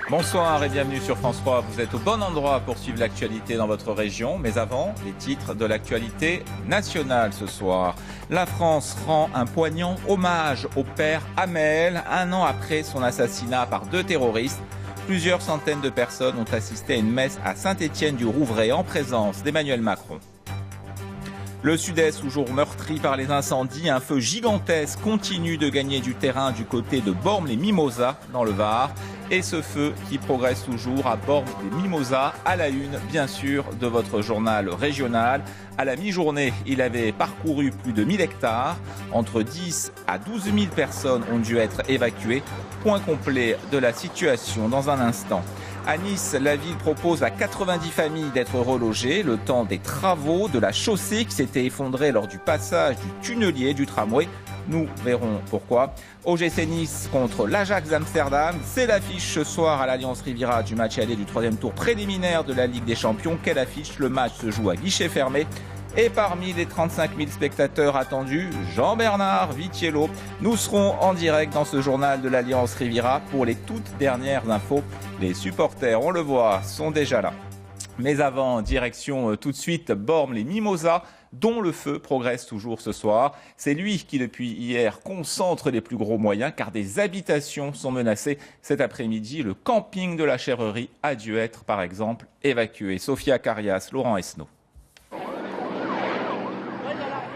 Bonsoir et bienvenue sur France 3. Vous êtes au bon endroit pour suivre l'actualité dans votre région. Mais avant, les titres de l'actualité nationale ce soir. La France rend un poignant hommage au père Hamel, 1 an après son assassinat par 2 terroristes. Plusieurs centaines de personnes ont assisté à une messe à Saint-Étienne-du-Rouvray en présence d'Emmanuel Macron. Le Sud-Est, toujours meurtri par les incendies, un feu gigantesque continue de gagner du terrain du côté de Bormes-les-Mimosas, dans le Var. Et ce feu qui progresse toujours à Bormes-les-Mimosas, à la une, bien sûr, de votre journal régional. À la mi-journée, il avait parcouru plus de 1000 hectares. Entre 10 à 12 000 personnes ont dû être évacuées. Point complet de la situation dans un instant. À Nice, la ville propose à 90 familles d'être relogées le temps des travaux de la chaussée qui s'était effondrée lors du passage du tunnelier du tramway. Nous verrons pourquoi. OGC Nice contre l'Ajax Amsterdam. C'est l'affiche ce soir à l'Alliance Riviera du match aller du 3e tour préliminaire de la Ligue des Champions. Quelle affiche? Le match se joue à guichet fermé. Et parmi les 35 000 spectateurs attendus, Jean-Bernard Vitiello. Nous serons en direct dans ce journal de l'Alliance Riviera pour les toutes dernières infos. Les supporters, on le voit, sont déjà là. Mais avant, direction tout de suite Bormes-les-Mimosas, dont le feu progresse toujours ce soir. C'est lui qui, depuis hier, concentre les plus gros moyens, car des habitations sont menacées. Cet après-midi, le camping de la Chèvrerie a dû être, par exemple, évacué. Sophia Carias, Laurent Esnault.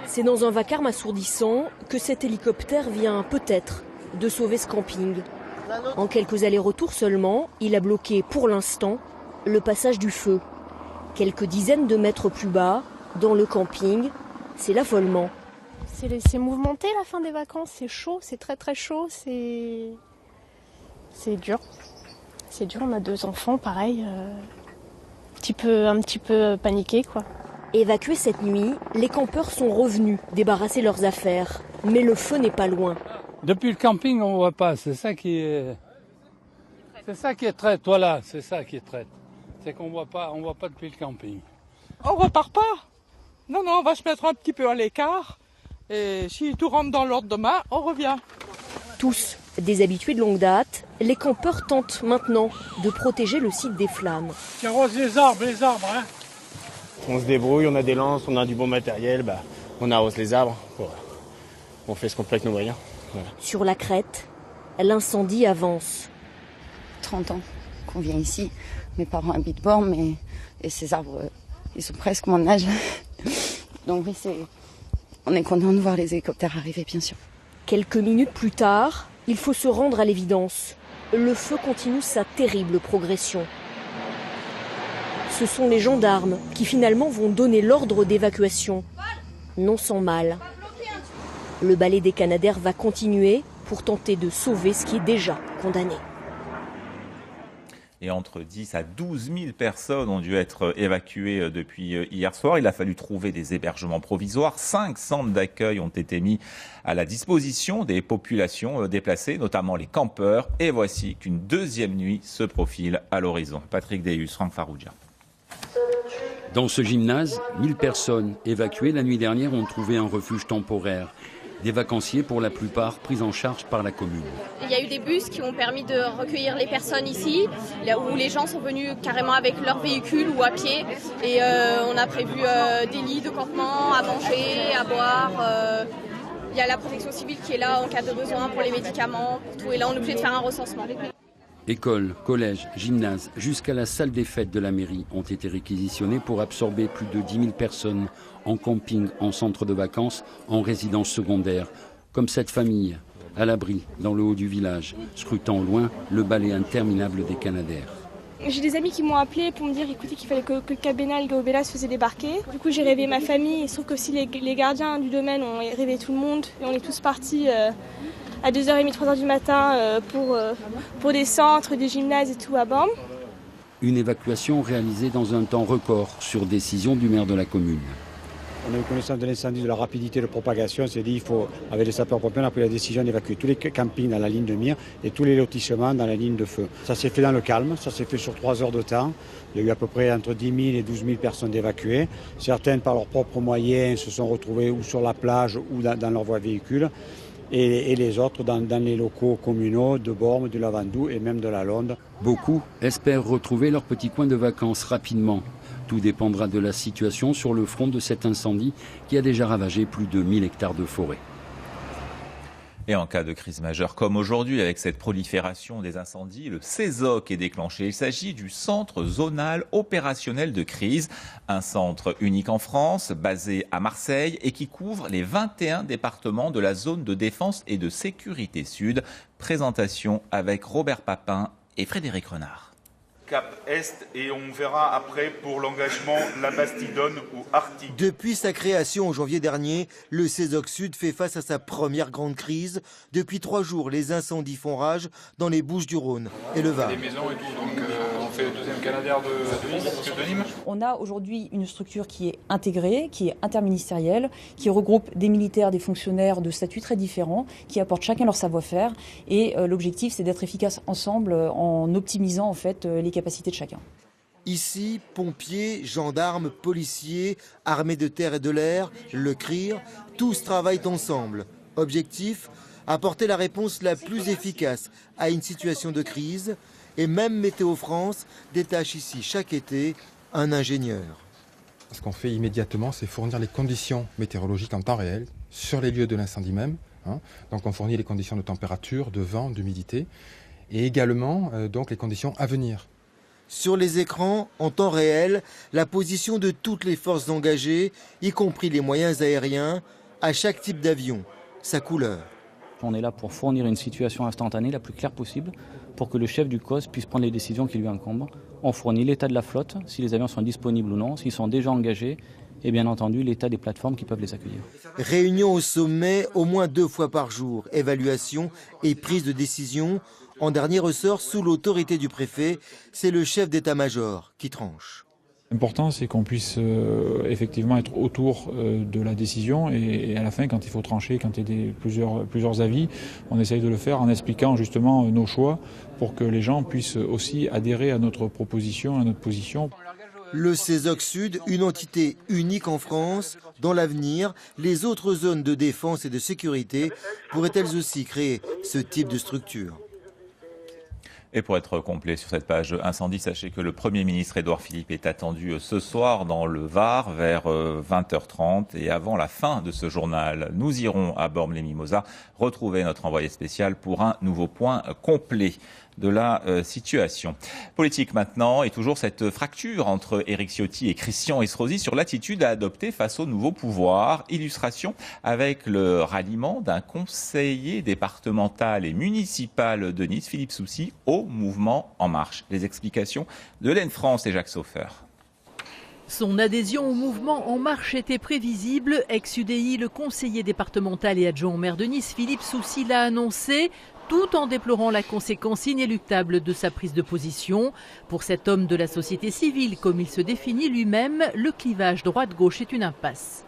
C'est dans un vacarme assourdissant que cet hélicoptère vient peut-être de sauver ce camping. En quelques allers-retours seulement, il a bloqué pour l'instant le passage du feu. Quelques dizaines de mètres plus bas, dans le camping, c'est l'affolement. C'est mouvementé la fin des vacances, c'est chaud, c'est très très chaud, c'est dur. C'est dur, on a 2 enfants, pareil, un petit peu paniqués quoi. Évacués cette nuit, les campeurs sont revenus débarrasser leurs affaires. Mais le feu n'est pas loin. Depuis le camping, on ne voit pas. C'est ça qui est traite. Voilà, c'est ça qui est traite. C'est qu'on voit pas depuis le camping. On repart pas. Non, on va se mettre un petit peu à l'écart. Et si tout rentre dans l'ordre demain, on revient. Tous des habitués de longue date, les campeurs tentent maintenant de protéger le site des flammes. Qui arrose les arbres, hein. On se débrouille, on a des lances, on a du bon matériel, on arrose les arbres, on fait ce qu'on peut avec nos moyens. Voilà. Sur la crête, l'incendie avance. 30 ans qu'on vient ici, mes parents habitent Bormes et ces arbres, ils sont presque mon âge. Donc oui, on est content de voir les hélicoptères arriver, bien sûr. Quelques minutes plus tard, il faut se rendre à l'évidence. Le feu continue sa terrible progression. Ce sont les gendarmes qui finalement vont donner l'ordre d'évacuation. Non sans mal. Le balai des Canadaires va continuer pour tenter de sauver ce qui est déjà condamné. Et entre 10 à 12 000 personnes ont dû être évacuées depuis hier soir. Il a fallu trouver des hébergements provisoires. 5 centres d'accueil ont été mis à la disposition des populations déplacées, notamment les campeurs. Et voici qu'une deuxième nuit se profile à l'horizon. Patrick Deus, Franck Faroudia. Dans ce gymnase, 1000 personnes évacuées la nuit dernière ont trouvé un refuge temporaire. Des vacanciers, pour la plupart, pris en charge par la commune. Il y a eu des bus qui ont permis de recueillir les personnes ici, là où les gens sont venus carrément avec leur véhicule ou à pied. Et on a prévu des lits de campement, à manger, à boire. Il y a la protection civile qui est là en cas de besoin pour les médicaments, pour tout. Et là, on est obligé de faire un recensement. Écoles, collèges, gymnases, jusqu'à la salle des fêtes de la mairie ont été réquisitionnés pour absorber plus de 10 000 personnes en camping, en centre de vacances, en résidence secondaire. Comme cette famille, à l'abri, dans le haut du village, scrutant au loin le balai interminable des Canadaires. J'ai des amis qui m'ont appelé pour me dire écoutez, qu'il fallait que le Cabénal Gaubela se faisait débarquer. Du coup, j'ai réveillé ma famille, sauf que aussi les gardiens du domaine ont réveillé tout le monde. Et on est tous partis à 2h30, 3h du matin pour des centres, des gymnases et tout à Bormes. Une évacuation réalisée dans un temps record sur décision du maire de la commune. On a eu connaissance de l'incendie, de la rapidité de propagation. On s'est dit avec les sapeurs-pompiers, on a pris la décision d'évacuer tous les campings dans la ligne de mire et tous les lotissements dans la ligne de feu. Ça s'est fait dans le calme, ça s'est fait sur 3 heures de temps. Il y a eu à peu près entre 10 000 et 12 000 personnes évacuées. Certaines, par leurs propres moyens, se sont retrouvées ou sur la plage ou dans leur voie véhicule. et les autres dans les locaux communaux de Bormes, du Lavandou et même de la Londe. Beaucoup espèrent retrouver leur petit coin de vacances rapidement. Tout dépendra de la situation sur le front de cet incendie qui a déjà ravagé plus de 1000 hectares de forêt. Et en cas de crise majeure comme aujourd'hui, avec cette prolifération des incendies, le CESOC est déclenché. Il s'agit du Centre zonal opérationnel de crise, un centre unique en France, basé à Marseille et qui couvre les 21 départements de la zone de défense et de sécurité sud. Présentation avec Robert Papin et Frédéric Renard. Cap Est et on verra après pour l'engagement la Bastidonne ou Arctique. Depuis sa création en janvier dernier, le CESOC Sud fait face à sa première grande crise. Depuis 3 jours, les incendies font rage dans les Bouches-du-Rhône et le Var. Des maisons et tout, donc on fait le deuxième Canadair de Nîmes. On a aujourd'hui une structure qui est intégrée, qui est interministérielle, qui regroupe des militaires, des fonctionnaires de statuts très différents, qui apportent chacun leur savoir-faire. Et l'objectif, c'est d'être efficaces ensemble en optimisant en fait les capacités de chacun. Ici, pompiers, gendarmes, policiers, armées de terre et de l'air, le CRIR, tous travaillent ensemble. Objectif, apporter la réponse la plus efficace à une situation de crise. Et même Météo France détache ici chaque été un ingénieur. Ce qu'on fait immédiatement, c'est fournir les conditions météorologiques en temps réel sur les lieux de l'incendie même. Donc on fournit les conditions de température, de vent, d'humidité et également donc les conditions à venir. Sur les écrans, en temps réel, la position de toutes les forces engagées, y compris les moyens aériens, à chaque type d'avion, sa couleur. On est là pour fournir une situation instantanée la plus claire possible pour que le chef du COS puisse prendre les décisions qui lui incombent. On fournit l'état de la flotte, si les avions sont disponibles ou non, s'ils sont déjà engagés, et bien entendu l'état des plateformes qui peuvent les accueillir. Réunion au sommet au moins 2 fois par jour, évaluation et prise de décision. En dernier ressort, sous l'autorité du préfet, c'est le chef d'état-major qui tranche. L'important, c'est qu'on puisse effectivement être autour de la décision et à la fin, quand il faut trancher, quand il y a plusieurs avis, on essaye de le faire en expliquant justement nos choix pour que les gens puissent aussi adhérer à notre proposition, à notre position. Le CESOC Sud, une entité unique en France. Dans l'avenir, les autres zones de défense et de sécurité pourraient elles aussi créer ce type de structure. Et pour être complet sur cette page incendie, sachez que le Premier ministre Édouard Philippe est attendu ce soir dans le Var vers 20h30. Et avant la fin de ce journal, nous irons à Bormes-les-Mimosas retrouver notre envoyé spécial pour un nouveau point complet de la situation. Politique maintenant, et toujours cette fracture entre Éric Ciotti et Christian Estrosi sur l'attitude à adopter face au nouveau pouvoir. Illustration avec le ralliement d'un conseiller départemental et municipal de Nice, Philippe Soucy, au mouvement En Marche. Les explications de Hélène France et Jacques Sauffer. Son adhésion au mouvement En Marche était prévisible. Ex-UDI, le conseiller départemental et adjoint au maire de Nice, Philippe Soucy, l'a annoncé, tout en déplorant la conséquence inéluctable de sa prise de position. Pour cet homme de la société civile, comme il se définit lui-même, le clivage droite-gauche est une impasse.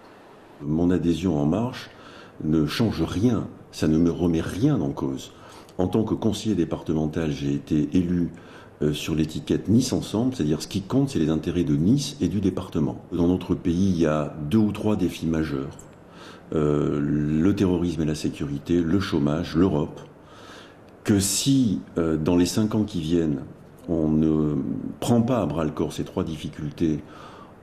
Mon adhésion En Marche ne change rien, ça ne me remet rien en cause. En tant que conseiller départemental, j'ai été élu sur l'étiquette Nice Ensemble, c'est-à-dire ce qui compte, c'est les intérêts de Nice et du département. Dans notre pays, il y a 2 ou 3 défis majeurs. Le terrorisme et la sécurité, le chômage, l'Europe. Que si, dans les 5 ans qui viennent, on ne prend pas à bras-le-corps ces 3 difficultés,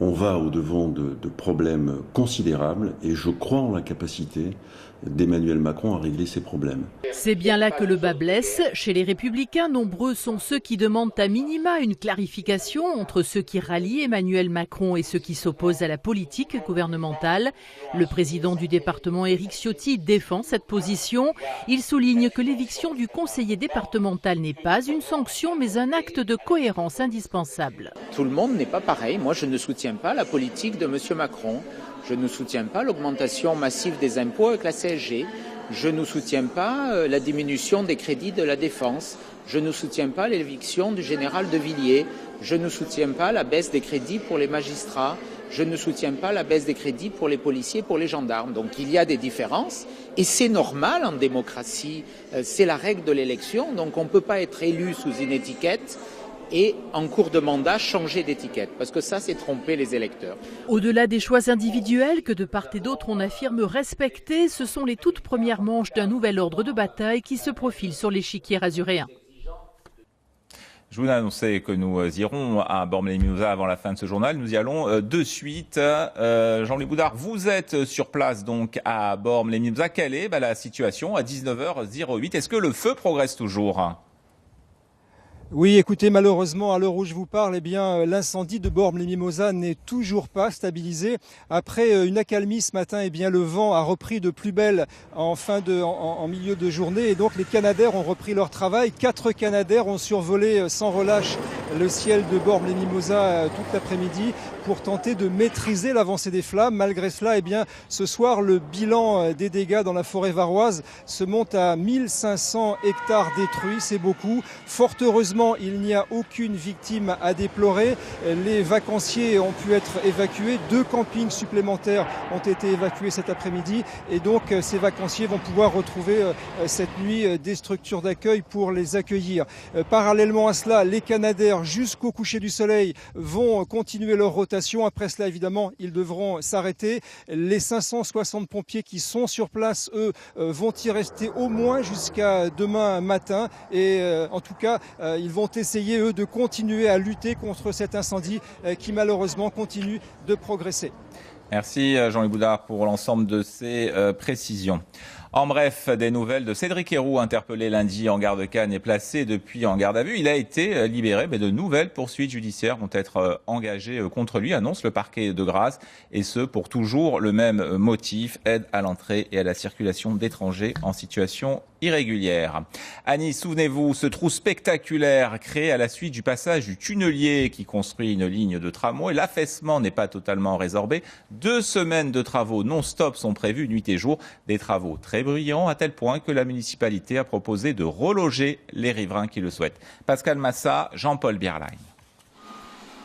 on va au-devant de problèmes considérables et je crois en la capacité d'Emmanuel Macron à régler ces problèmes. C'est bien là que le bas blesse. Chez les Républicains, nombreux sont ceux qui demandent à minima une clarification entre ceux qui rallient Emmanuel Macron et ceux qui s'opposent à la politique gouvernementale. Le président du département, Éric Ciotti, défend cette position. Il souligne que l'éviction du conseiller départemental n'est pas une sanction, mais un acte de cohérence indispensable. Tout le monde n'est pas pareil. Moi, je ne soutiens pas la politique de M. Macron. Je ne soutiens pas l'augmentation massive des impôts avec la CSG. Je ne soutiens pas la diminution des crédits de la défense. Je ne soutiens pas l'éviction du général de Villiers. Je ne soutiens pas la baisse des crédits pour les magistrats. Je ne soutiens pas la baisse des crédits pour les policiers, pour les gendarmes. Donc il y a des différences et c'est normal en démocratie. C'est la règle de l'élection. Donc on ne peut pas être élu sous une étiquette et en cours de mandat changer d'étiquette, parce que ça c'est tromper les électeurs. Au-delà des choix individuels que de part et d'autre on affirme respecter, ce sont les toutes premières manches d'un nouvel ordre de bataille qui se profile sur l'échiquier azuréen. Je vous annonçais que nous irons à Bormes-les-Mimosas avant la fin de ce journal. Nous y allons de suite. Jean-Louis Boudard, vous êtes sur place donc à Bormes-les-Mimosas. Quelle est la situation à 19h08? Est-ce que le feu progresse toujours? Oui, écoutez, malheureusement, à l'heure où je vous parle, eh bien, l'incendie de Bormes-les-Mimosas n'est toujours pas stabilisé. Après une accalmie ce matin, eh bien, le vent a repris de plus belle en milieu de journée et donc les Canadair ont repris leur travail. 4 Canadair ont survolé sans relâche le ciel de Bormes-les-Mimosas toute l'après-midi pour tenter de maîtriser l'avancée des flammes. Malgré cela, eh bien, ce soir, le bilan des dégâts dans la forêt varoise se monte à 1500 hectares détruits. C'est beaucoup. Fort heureusement, il n'y a aucune victime à déplorer. Les vacanciers ont pu être évacués. 2 campings supplémentaires ont été évacués cet après-midi. Et donc, ces vacanciers vont pouvoir retrouver cette nuit des structures d'accueil pour les accueillir. Parallèlement à cela, les Canadair, jusqu'au coucher du soleil, vont continuer leur rotation. Après cela, évidemment, ils devront s'arrêter. Les 560 pompiers qui sont sur place, eux, vont y rester au moins jusqu'à demain matin. Et en tout cas, ils vont essayer, eux, de continuer à lutter contre cet incendie qui, malheureusement, continue de progresser. Merci Jean-Louis Boudard pour l'ensemble de ces précisions. En bref, des nouvelles de Cédric Héroux, interpellé lundi en gare de Cannes et placé depuis en garde à vue. Il a été libéré, mais de nouvelles poursuites judiciaires vont être engagées contre lui, annonce le parquet de Grasse, et ce pour toujours le même motif, aide à l'entrée et à la circulation d'étrangers en situation irrégulière. À Nice, souvenez-vous, ce trou spectaculaire créé à la suite du passage du tunnelier qui construit une ligne de tramway. L'affaissement n'est pas totalement résorbé. 2 semaines de travaux non-stop sont prévues nuit et jour. Des travaux très bruyants à tel point que la municipalité a proposé de reloger les riverains qui le souhaitent. Pascal Massa, Jean-Paul Bierlein.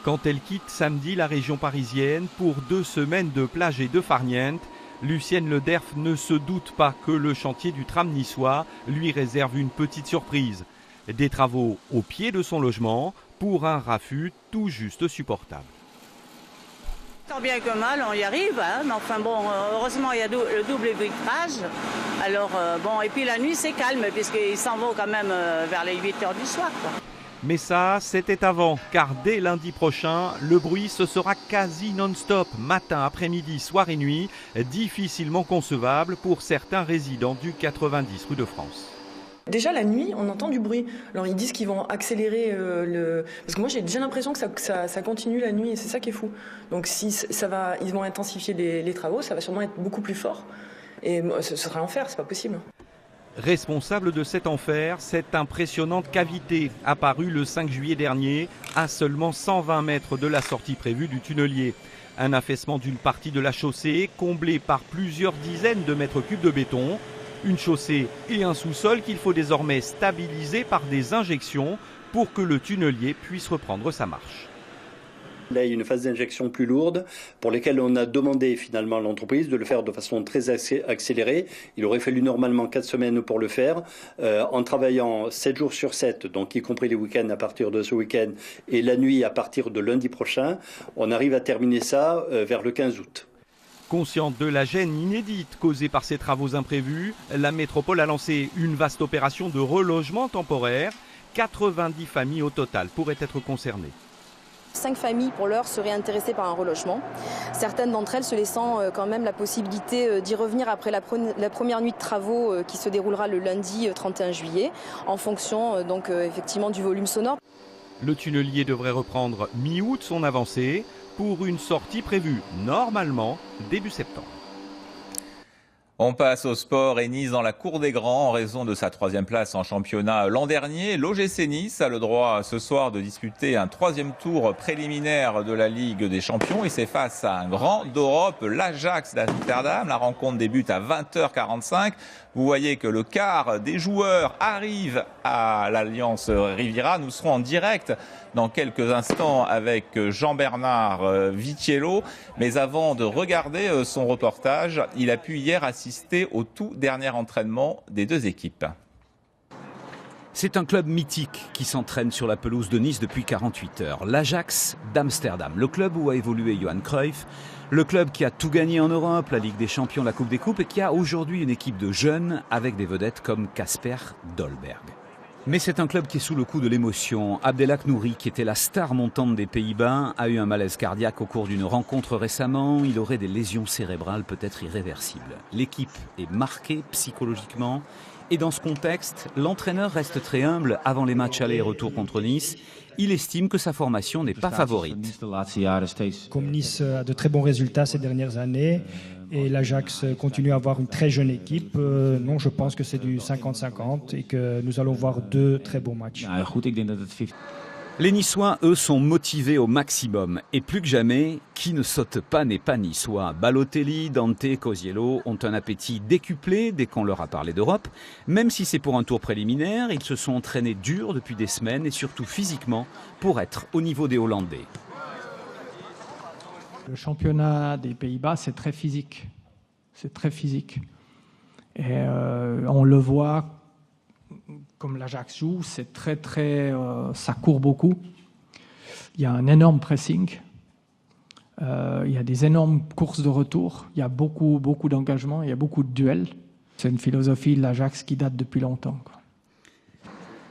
Quand elle quitte samedi la région parisienne pour 2 semaines de plage et de farniente, Lucienne Lederf ne se doute pas que le chantier du tram niçois lui réserve une petite surprise. Des travaux au pied de son logement pour un raffut tout juste supportable. Tant bien que mal, on y arrive, hein, mais enfin bon, heureusement il y a le double vitrage. Alors bon, et puis la nuit c'est calme puisqu'ils s'en vont quand même vers les 8h du soir, quoi. Mais ça, c'était avant, car dès lundi prochain, le bruit ce sera quasi non-stop, matin, après-midi, soir et nuit, difficilement concevable pour certains résidents du 90 rue de France. Déjà la nuit, on entend du bruit. Alors ils disent qu'ils vont accélérer parce que moi j'ai déjà l'impression que ça continue la nuit et c'est ça qui est fou. Donc si ils vont intensifier les travaux, ça va sûrement être beaucoup plus fort. Et ce sera l'enfer, c'est pas possible. Responsable de cet enfer, cette impressionnante cavité apparue le 5 juillet dernier à seulement 120 mètres de la sortie prévue du tunnelier. Un affaissement d'une partie de la chaussée comblé par plusieurs dizaines de mètres cubes de béton. Une chaussée et un sous-sol qu'il faut désormais stabiliser par des injections pour que le tunnelier puisse reprendre sa marche. Là, il y a une phase d'injection plus lourde pour laquelle on a demandé finalement à l'entreprise de le faire de façon très accélérée. Il aurait fallu normalement 4 semaines pour le faire, en travaillant 7 jours sur 7, donc y compris les week-ends à partir de ce week-end et la nuit à partir de lundi prochain. On arrive à terminer ça vers le 15 août. Consciente de la gêne inédite causée par ces travaux imprévus, la métropole a lancé une vaste opération de relogement temporaire. 90 familles au total pourraient être concernées. 5 familles pour l'heure seraient intéressées par un relogement. Certaines d'entre elles se laissant quand même la possibilité d'y revenir après la première nuit de travaux qui se déroulera le lundi 31 juillet en fonction donc effectivement du volume sonore. Le tunnelier devrait reprendre mi-août son avancée pour une sortie prévue normalement début septembre. On passe au sport et Nice dans la cour des grands en raison de sa 3e place en championnat l'an dernier. L'OGC Nice a le droit ce soir de disputer un 3e tour préliminaire de la Ligue des Champions et c'est face à un grand d'Europe, l'Ajax d'Amsterdam. La rencontre débute à 20h45. Vous voyez que le quart des joueurs arrive à l'Alliance Riviera. Nous serons en direct dans quelques instants avec Jean-Bernard Vitiello. Mais avant de regarder son reportage, il a pu hier assister au tout dernier entraînement des 2 équipes. C'est un club mythique qui s'entraîne sur la pelouse de Nice depuis 48 heures. L'Ajax d'Amsterdam, le club où a évolué Johan Cruyff, le club qui a tout gagné en Europe, la Ligue des Champions, la Coupe des Coupes, et qui a aujourd'hui une équipe de jeunes avec des vedettes comme Kasper Dolberg. Mais c'est un club qui est sous le coup de l'émotion. Abdelhak Nouri, qui était la star montante des Pays-Bas, a eu un malaise cardiaque au cours d'une rencontre récemment. Il aurait des lésions cérébrales peut-être irréversibles. L'équipe est marquée psychologiquement. Et dans ce contexte, l'entraîneur reste très humble avant les matchs aller et retour contre Nice. Il estime que sa formation n'est pas favorite. Comme Nice a de très bons résultats ces dernières années et l'Ajax continue à avoir une très jeune équipe, non, je pense que c'est du 50-50 et que nous allons voir 2 très bons matchs. Les Niçois, eux, sont motivés au maximum. Et plus que jamais, qui ne saute pas n'est pas niçois. Balotelli, Dante, Cosiello ont un appétit décuplé dès qu'on leur a parlé d'Europe. Même si c'est pour un tour préliminaire, ils se sont entraînés dur depuis des semaines et surtout physiquement pour être au niveau des Hollandais. Le championnat des Pays-Bas, c'est très physique. C'est très physique. Et on le voit. Comme l'Ajax joue, c'est ça court beaucoup. Il y a un énorme pressing. Il y a des énormes courses de retour. Il y a beaucoup d'engagement. Il y a beaucoup de duels. C'est une philosophie de l'Ajax qui date depuis longtemps.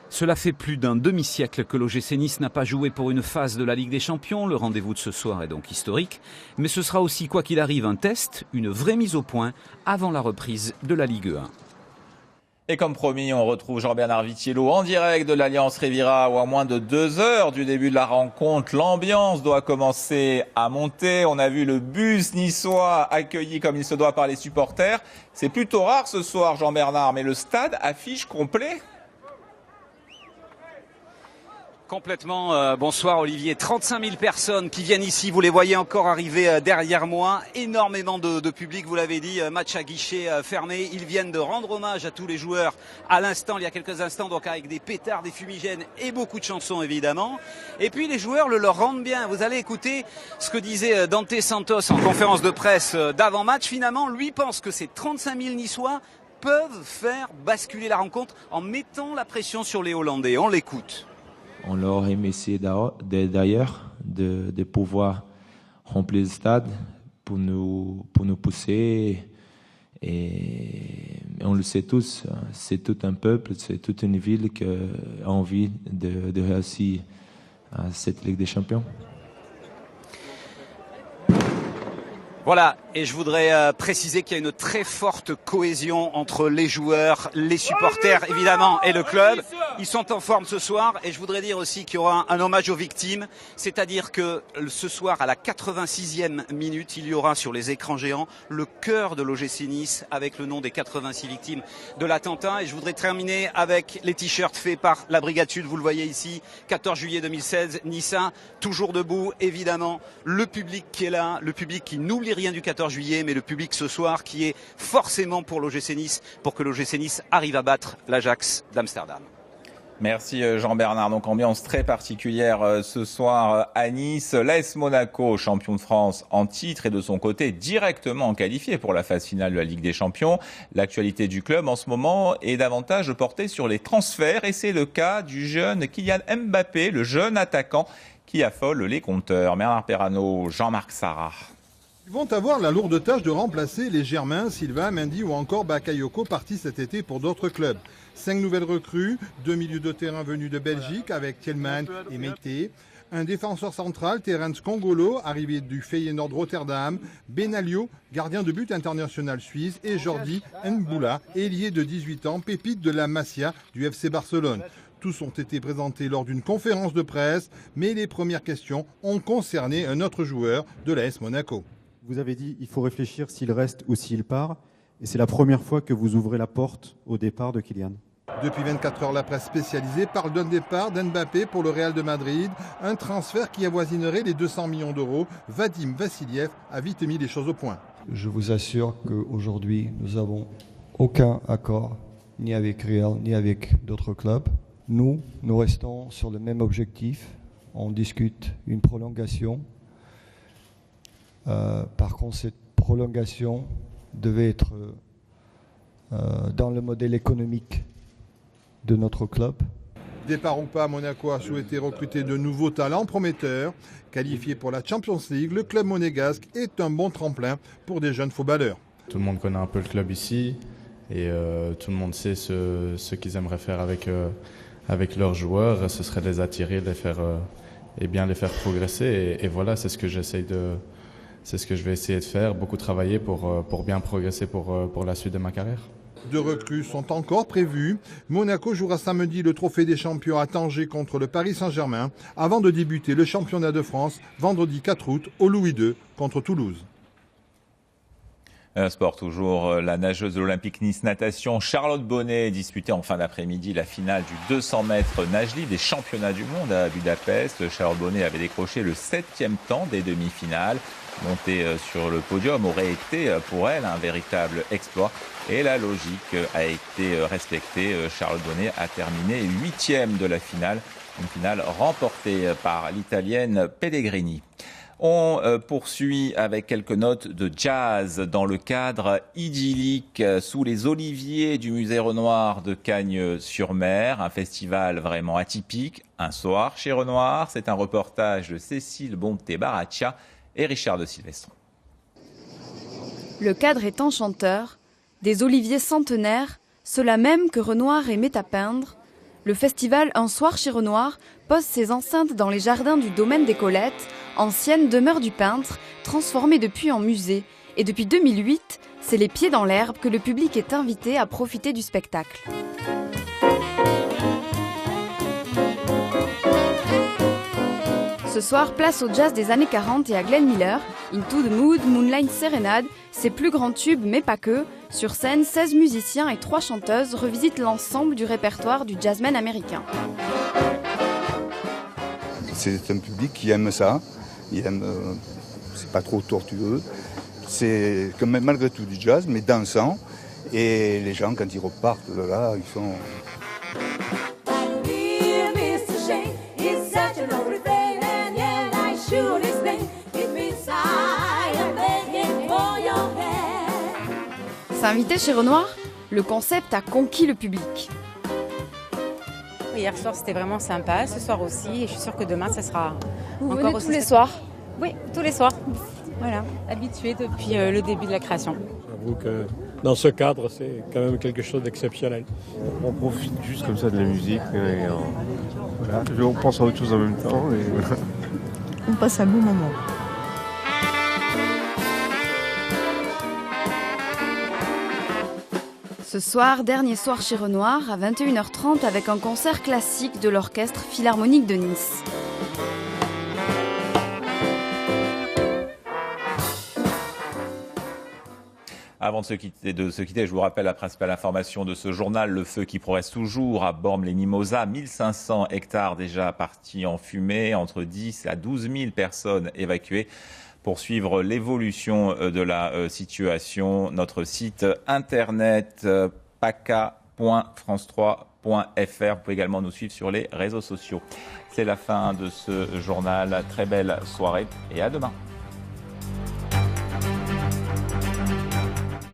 Cela fait plus d'un demi-siècle que l'OGC Nice n'a pas joué pour une phase de la Ligue des Champions. Le rendez-vous de ce soir est donc historique. Mais ce sera aussi, quoi qu'il arrive, un test, une vraie mise au point avant la reprise de la Ligue 1. Et comme promis, on retrouve Jean-Bernard Vitiello en direct de l'Alliance Riviera où à moins de 2 heures du début de la rencontre, l'ambiance doit commencer à monter. On a vu le bus niçois accueilli comme il se doit par les supporters. C'est plutôt rare ce soir, Jean-Bernard, mais le stade affiche complet. Complètement. Bonsoir Olivier. 35 000 personnes qui viennent ici. Vous les voyez encore arriver derrière moi. Énormément de public, vous l'avez dit. Match à guichet fermé. Ils viennent de rendre hommage à tous les joueurs à l'instant, il y a quelques instants, donc avec des pétards, des fumigènes et beaucoup de chansons évidemment. Et puis les joueurs le leur rendent bien. Vous allez écouter ce que disait Dante Santos en conférence de presse d'avant-match. Finalement, lui pense que ces 35 000 Niçois peuvent faire basculer la rencontre en mettant la pression sur les Hollandais. On l'écoute. On leur aime essayer d'ailleurs de pouvoir remplir le stade pour nous pousser. Et on le sait tous, c'est tout un peuple, c'est toute une ville qui a envie de réussir à cette Ligue des Champions. Voilà, et je voudrais préciser qu'il y a une très forte cohésion entre les joueurs, les supporters évidemment et le club. Ils sont en forme ce soir et je voudrais dire aussi qu'il y aura un hommage aux victimes, c'est-à-dire que ce soir à la 86e minute, il y aura sur les écrans géants le cœur de l'OGC Nice avec le nom des 86 victimes de l'attentat. Et je voudrais terminer avec les t-shirts faits par la Brigade Sud, vous le voyez ici, 14 juillet 2016, Nice, toujours debout évidemment, le public qui est là, le public qui n'oublie rien du 14 juillet, mais le public ce soir qui est forcément pour l'OGC Nice, pour que l'OGC Nice arrive à battre l'Ajax d'Amsterdam. Merci Jean-Bernard. Donc ambiance très particulière ce soir à Nice. L'AS Monaco, champion de France en titre et de son côté directement qualifié pour la phase finale de la Ligue des Champions. L'actualité du club en ce moment est davantage portée sur les transferts et c'est le cas du jeune Kylian Mbappé, le jeune attaquant qui affole les compteurs. Bernard Perrano, Jean-Marc Sarrat. Ils vont avoir la lourde tâche de remplacer les Germain, Silva, Mendy ou encore Bakayoko partis cet été pour d'autres clubs. 5 nouvelles recrues, 2 milieux de terrain venus de Belgique avec Tielemans et Meite, un défenseur central, Terence Kongolo, arrivé du Feyenoord Rotterdam, Benalio, gardien de but international suisse, et Jordi Nboula, ailier de 18 ans, pépite de la Masia du FC Barcelone. Tous ont été présentés lors d'une conférence de presse, mais les premières questions ont concerné un autre joueur de l'AS Monaco. Vous avez dit qu'il faut réfléchir s'il reste ou s'il part. Et c'est la première fois que vous ouvrez la porte au départ de Kylian. Depuis 24 heures, la presse spécialisée parle d'un départ d'Mbappé pour le Real de Madrid. Un transfert qui avoisinerait les 200 millions d'euros. Vadim Vassiliev a vite mis les choses au point. Je vous assure qu'aujourd'hui, nous n'avons aucun accord, ni avec Real, ni avec d'autres clubs. Nous restons sur le même objectif. On discute une prolongation. Par contre, cette prolongation devait être dans le modèle économique de notre club. Départ ou pas, Monaco a souhaité recruter de nouveaux talents prometteurs. Qualifié pour la Champions League, le club monégasque est un bon tremplin pour des jeunes footballeurs. Tout le monde connaît un peu le club ici et tout le monde sait ce qu'ils aimeraient faire avec leurs joueurs. Ce serait de les attirer, de les faire, et bien les faire progresser. Et voilà, c'est ce que je vais essayer de faire, beaucoup travailler pour bien progresser pour la suite de ma carrière. 2 recrues sont encore prévues. Monaco jouera samedi le Trophée des Champions à Tanger contre le Paris Saint-Germain avant de débuter le championnat de France vendredi 4 août au Louis II contre Toulouse. Sport toujours, la nageuse de l'Olympique Nice Natation Charlotte Bonnet disputait en fin d'après-midi la finale du 200 mètres nage libre des championnats du monde à Budapest. Charlotte Bonnet avait décroché le 7e temps des demi-finales. Monter sur le podium aurait été pour elle un véritable exploit et la logique a été respectée. Charlotte Bonnet a terminé 8e de la finale, une finale remportée par l'Italienne Pellegrini. On poursuit avec quelques notes de jazz dans le cadre idyllique sous les oliviers du musée Renoir de Cagnes-sur-Mer. Un festival vraiment atypique. Un soir chez Renoir, c'est un reportage de Cécile Bonté-Baraccia et Richard de Silvestro. Le cadre est enchanteur. Des oliviers centenaires, ceux-là même que Renoir aimait à peindre. Le festival Un soir chez Renoir pose ses enceintes dans les jardins du domaine des Colettes, ancienne demeure du peintre, transformée depuis en musée. Et depuis 2008, c'est les pieds dans l'herbe que le public est invité à profiter du spectacle. Ce soir, place au jazz des années 40 et à Glenn Miller, Into the Mood, Moonlight Serenade, ses plus grands tubes, mais pas que. Sur scène, 16 musiciens et 3 chanteuses revisitent l'ensemble du répertoire du jazzman américain. C'est un public qui aime ça, il aime, c'est pas trop tortueux, c'est quand même malgré tout du jazz, mais dansant, et les gens quand ils repartent de là, ils sont... Invité chez Renoir, le concept a conquis le public. Hier soir c'était vraiment sympa, ce soir aussi, et je suis sûre que demain ça sera Vous encore venez aussi tous les sympa. soirs? Oui, tous les soirs. Voilà, habituée depuis le début de la création. J'avoue que dans ce cadre, c'est quand même quelque chose d'exceptionnel. On profite juste comme ça de la musique, et voilà, on pense à autre chose en même temps. Et voilà. On passe un bon moment. Ce soir, dernier soir chez Renoir, à 21h30 avec un concert classique de l'Orchestre Philharmonique de Nice. Avant de se quitter, je vous rappelle la principale information de ce journal. Le feu qui progresse toujours à Bormes-les-Mimosas. 1500 hectares déjà partis en fumée, entre 10 à 12 000 personnes évacuées. Pour suivre l'évolution de la situation, notre site internet paca.france3.fr. Vous pouvez également nous suivre sur les réseaux sociaux. C'est la fin de ce journal. Très belle soirée et à demain.